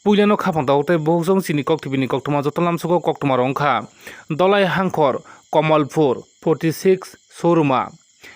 Puilano Kapanta, Bosong, Sini Koktibini Koktuma, Zotalamsuko, Koktumaronka, Dhalai Hankor, Kamalpur, 46, Surma,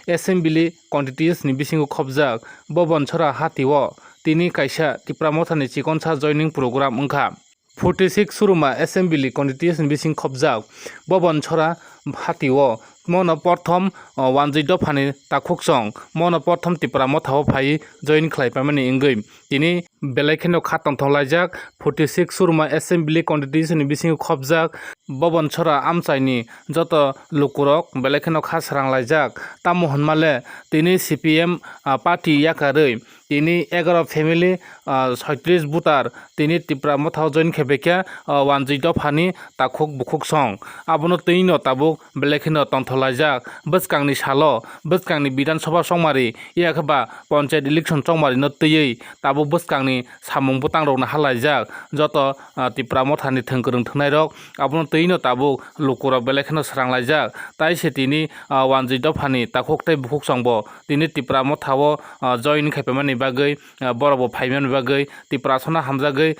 Assembly, Quantities, Nibisingo Kobzak, Bobon Chora Hatiwo, Tini Kaisha, Tipra Motha ni Chikonsa joining program Unka. 46 Surma, Assembly, Quantities, Nibising Kobzak, Bobon Chora Hatiwo, Mono Portom, Wanjido Pani, Takuksong, Mono Portom Tipra Motha Pai, join Clapamani in game. Tini Belekino Katon Tolajak, 46 Surma, Assembly, Quantities, Nibising Kobzak, Bobon Chora Amsaini, Joto Lukurok, Belekino Kasrang Lajak, Tamohon Male, Tini CPM Party Yakarwi, Tini Egor Family, Soitris Butar, Tini Tipra Motha join Quebecia, Wanjido Pani, Takuk Bukuk Song, Abono Tino Tabuk, Belekino Tontolajak, Buskangni Shalo, Buskangni Bidan Soba Songmari, Yakaba, Ponchet election Songmari not the Tabu Buskangni, Samung Butang Rona Halajak, Joto Tipra Motha ni Tunkurung Tunairok, Abono Tino Tabu, Lukura Belekino Sarang Lajak, Tai Setini, Wanjido Pani, Takukte Bukuk Songbo, Tini Tipra Mothawo, join Capemani Bagay, Borobo Paiman Bagay, Tipra Sona Hamzagay,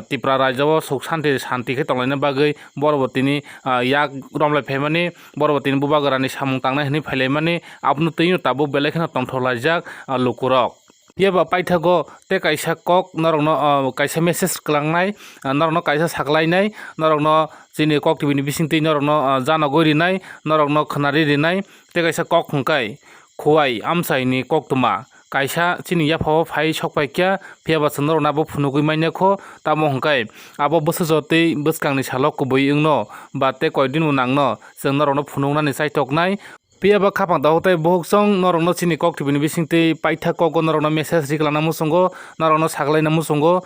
Tipra Rajawo, Suksanti Santi Ketolina Bagay, Borobotini, Yak Romlaikha, Borobotin Bubagarani Samutang Hini Palemani, Abnutino Tabu Belekino Tontolajak, Lukurok. Piaba Paitago, take Kaisa Kok, Norno Kaisa Message Klangnai, Norno Kaisa Saklainai, Norno Zini Kok to be Vicinti, Norno Zana Gorinai, Norno Canari Nai, take Kaisa Kok Hunkai, Kuai, Amsaini Koktuma. Kaisa chini yapo phai chokpaikya phiaba sonor nabo phunugui mainyakho tamo hongkai abo bosojote buskangni salok kubui ungno bate koidin unangno sonor phunungnani saitoknai Piaba Kapang Dahote Boksong, Norono Chini Kok to be Bisingte, Paita Koko, Norona Message Riklana Musongo, Norono Saglena Musongo,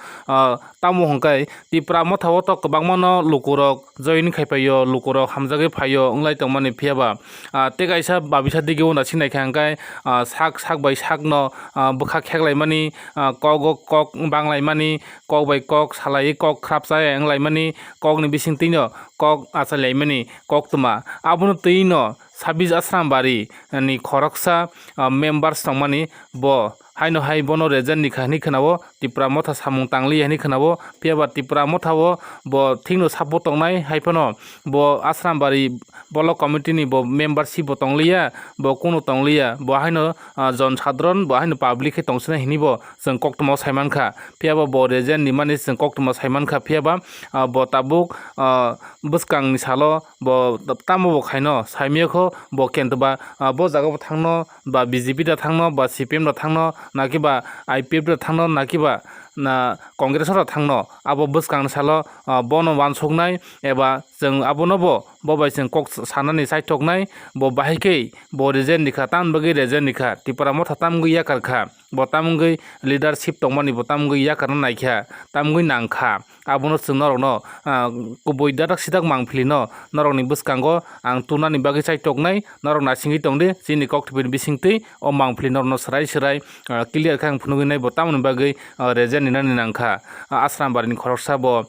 Tamu Honkai, Tipra Motha Bangmono, Lukurok, Join Kapayo, Lukurok, Hamzage Payo, Unlike Money Piaba, Tegaisa, Babisha Diguna China Kangai, Sak by Sakno, Buka Kaglai money, Kogo Kok, Banglai money, Kok by Kok, Salai Kok, Krapsai, and Lai money, Kogni Bisintino, Kok Asalai money, Koktuma, Abunutino. 26 Asrambari ni Khoroksa members tongmani bo haino hai bono rezen ni khani khanawo Tipra Motha samung tangli hani khanawo piaba Tipra Motha wo bo thingno sapo tongnai haipano bo Asrambari bolo committee ni bo membership bo tonglia bo kono tonglia bo haino jon sadron bo haino public tongsna hini bo jeng koktmo saimankha piaba bo rezen ni mani jeng koktmo saimankha piaba bo tabuk buskang ni salo bo tamo bo khaino saimyakho bo kentba bo jaga thangno ba BJP da thangno ba CPM da thangno nakiba IPF da thangno nakiba na Congress ra thangno abo buskang salo bono wansoknai eba jeng abonobo bobai jeng kok sanani saitoknai bo bahike bo rezen nikha tan bagi rezen nikha Tipra Motha tamgui yakarkha bo tamgui leadership tongmani bo tamgui yakarna naikha tamgui nangkha abono jeng norokno kubui dadak sidak mangphlino norokni buskango ang tunani bagi saitoknai norok nasingi tongde chini kok tibin bisingtei o mangphli norno sarai clear khang phunugui nai bo tamni bagi rezen ninani nangkha Asrambari ni khoroksa bo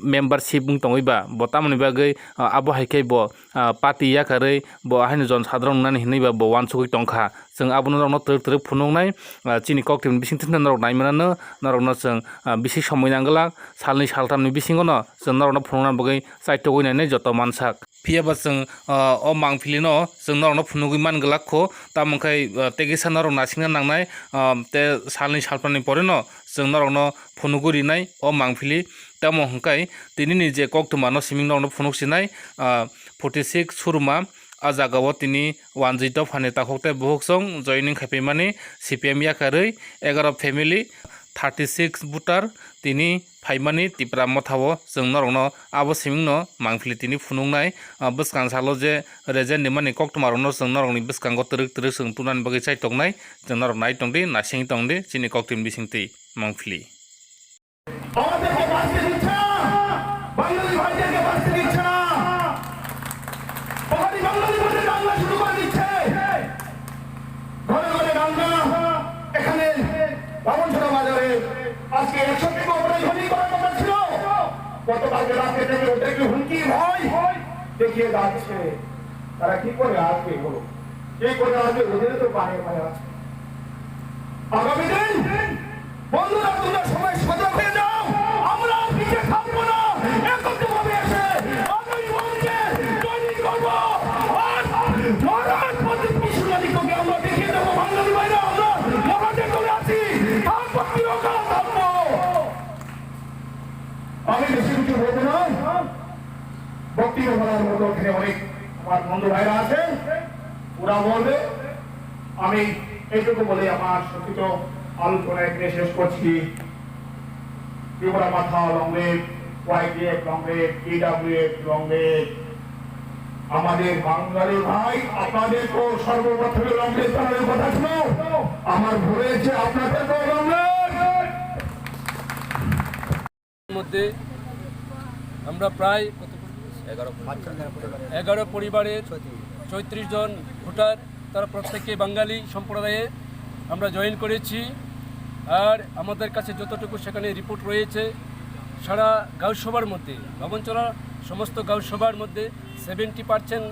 membership bung tongiba bo tamni bagi abo haike bo party yakarwi bo haino jon sadrong nani hinaiba bo wansugui tongkha jeng abono norno trek phunungnai chini kok tibin bisingtei norok naimanano norokno jeng bisi somoi nanglak salni saltamni bisingono jeng norokno phunungna bagi saitogui nai joto mansak Piaba jeng o mangphlino jeng norokno phunugui manglakho tamongkhai tegesa norok nasingna nangnai te salni salpani poreno jeng norokno phunugui rinai o mangphili tamo hongkai tini ni je koktuma no siming norokno phunuksinai 46 Surma Ajagao tini Wanjido Pani Takokte Boksong joining Kapemani CPM Yakarwi 11 family 36 butar tini Paimani Tipra Mothawo jeng norokno abo simingno mangphili tini phunungnai buskang salo je rezen nimani koktumarokno jeng norokni buskango trek jeng tunani bagi saitoknai jeng norok nai tongde nasing tongde chini koktim bisingtei mangphili আজকে 100 থেকে উপরে ধনী করার কথা ছিল গতকালকে রাতে থেকে ওদের কি হুমকি ভয় দেখিয়ে যাচ্ছে তারা কি করে আসবে বলো কি করে আসবে ওদের তো পায়ে পায়ে আছে আগামী দিন বন্ধুরা তোমরা সবাই সজাগ হয়ে যাও আমরা আমি বেশি কিছু বলবো না, বক্তব্য বলার মতো এখানে অনেক আমার বন্ধু ভাইরা আছে, ওরা বলবে। আমি এইটুকু বলে আমার সচিত আলোচনা এখানে শেষ করছি। ত্রিপুরা মাথা লংলেট, ওয়াইডিএফ লংলেট, ইডাব্লিউএফ লংলেট, আমাদের বাঙালি ভাই আপনাদের তো সর্বপ্রথমে লংলেট চালানোর কথা ছিল, আমার ভুল হয়েছে, আপনাদের তো লংলেট মধ্যে আমরা প্রায় 11 পরিবারের 34 জন ভোটার, তারা প্রত্যেকে বাঙালি সম্প্রদায়ে আমরা জয়েন করেছি। আর আমাদের কাছে যতটুকু সেখানে রিপোর্ট রয়েছে, সারা গাঁওসভার মধ্যে, ভবনচলা সমস্ত গাঁওসভার মধ্যে 70%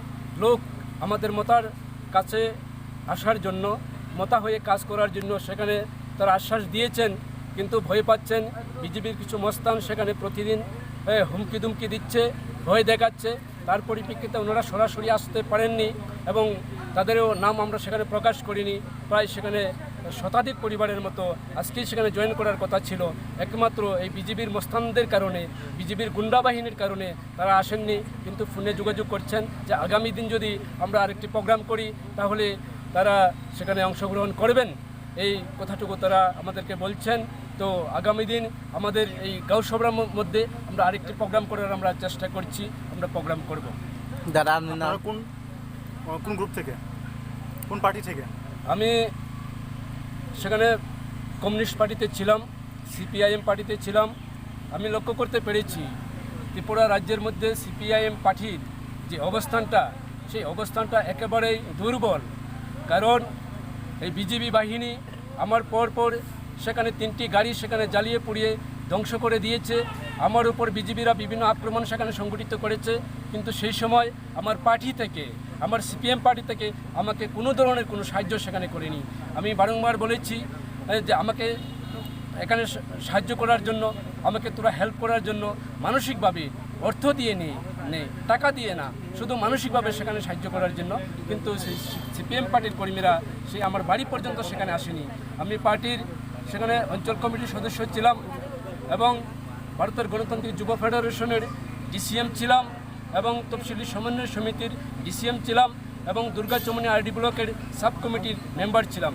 লোক আমাদের মতার কাছে আসার জন্য, মতা হয়ে কাজ করার জন্য সেখানে তারা আশ্বাস দিয়েছেন, কিন্তু ভয় পাচ্ছেন। বিজেপির কিছু মস্তান সেখানে প্রতিদিন হুমকি দুমকি দিচ্ছে, ভয় দেখাচ্ছে। তার পরিপ্রেক্ষিতে ওনারা সরাসরি আসতে পারেননি এবং তাদেরও নাম আমরা সেখানে প্রকাশ করিনি। প্রায় সেখানে শতাধিক পরিবারের মতো আজকেই সেখানে জয়েন করার কথা ছিল, একমাত্র এই বিজেপির মস্তানদের কারণে, বিজেপির গুন্ডা বাহিনীর কারণে তারা আসেননি। কিন্তু ফোনে যোগাযোগ করছেন যে আগামী দিন যদি আমরা আরেকটি প্রোগ্রাম করি তাহলে তারা সেখানে অংশগ্রহণ করবেন, এই কথাটুকু তারা আমাদেরকে বলছেন। তো আগামী দিন আমাদের এই গাঁওসভার মধ্যে আমরা আরেকটি প্রোগ্রাম করার আমরা চেষ্টা করছি, আমরা প্রোগ্রাম করব। দাদা আপনারা কোন গ্রুপ থেকে, কোন পার্টি থেকে? আমি সেখানে কমিউনিস্ট পার্টিতে ছিলাম, সিপিআইএম পার্টিতে ছিলাম। আমি লক্ষ্য করতে পেরেছি ত্রিপুরা রাজ্যের মধ্যে সিপিআইএম পার্টির যে অবস্থানটা, সেই অবস্থানটা একেবারেই দুর্বল। কারণ এই বিজেপি বাহিনী আমার পর সেখানে 3টি গাড়ি সেখানে জ্বালিয়ে পুড়িয়ে ধ্বংস করে দিয়েছে। আমার উপর বিজেপিরা বিভিন্ন আক্রমণ সেখানে সংগঠিত করেছে, কিন্তু সেই সময় আমার পার্টি থেকে, আমার সিপিএম পার্টি থেকে আমাকে কোনো ধরনের কোনো সাহায্য সেখানে করেনি। আমি বারংবার বলেছি যে আমাকে এখানে সাহায্য করার জন্য, আমাকে তোরা হেল্প করার জন্য মানসিকভাবে অর্থ দিয়ে নে, টাকা দিয়ে না, শুধু মানসিকভাবে সেখানে সাহায্য করার জন্য। কিন্তু সেই সিপিএম পার্টির কর্মীরা সেই আমার বাড়ি পর্যন্ত সেখানে আসেনি। আমি পার্টির সেখানে অঞ্চল কমিটির সদস্য ছিলাম এবং ভারতের গণতান্ত্রিক যুব ফেডারেশনের ডিসিএম ছিলাম এবং তফসিলি সমন্বয় সমিতির ডিসিএম ছিলাম এবং দুর্গাচমনি আরডি ব্লকের সাব কমিটির মেম্বার ছিলাম।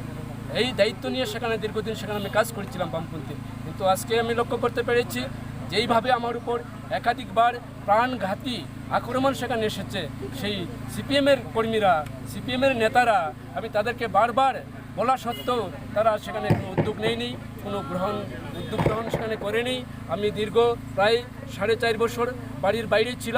এই দায়িত্ব নিয়ে সেখানে দীর্ঘদিন সেখানে আমি কাজ করেছিলাম বামপন্থী। কিন্তু আজকে আমি লক্ষ্য করতে পেরেছি যেইভাবে আমার উপর একাধিকবার প্রাণঘাতী আক্রমণ সেখানে এসেছে, সেই সিপিএমের কর্মীরা, সিপিএমের নেতারা, আমি তাদেরকে বারবার বলা সত্ত্বেও তারা সেখানে কোনো উদ্যোগ নেয়নি, কোনো উদ্যোগ গ্রহণ সেখানে করেনি। আমি দীর্ঘ প্রায় 4.5 বছর বাড়ির বাইরে ছিলাম।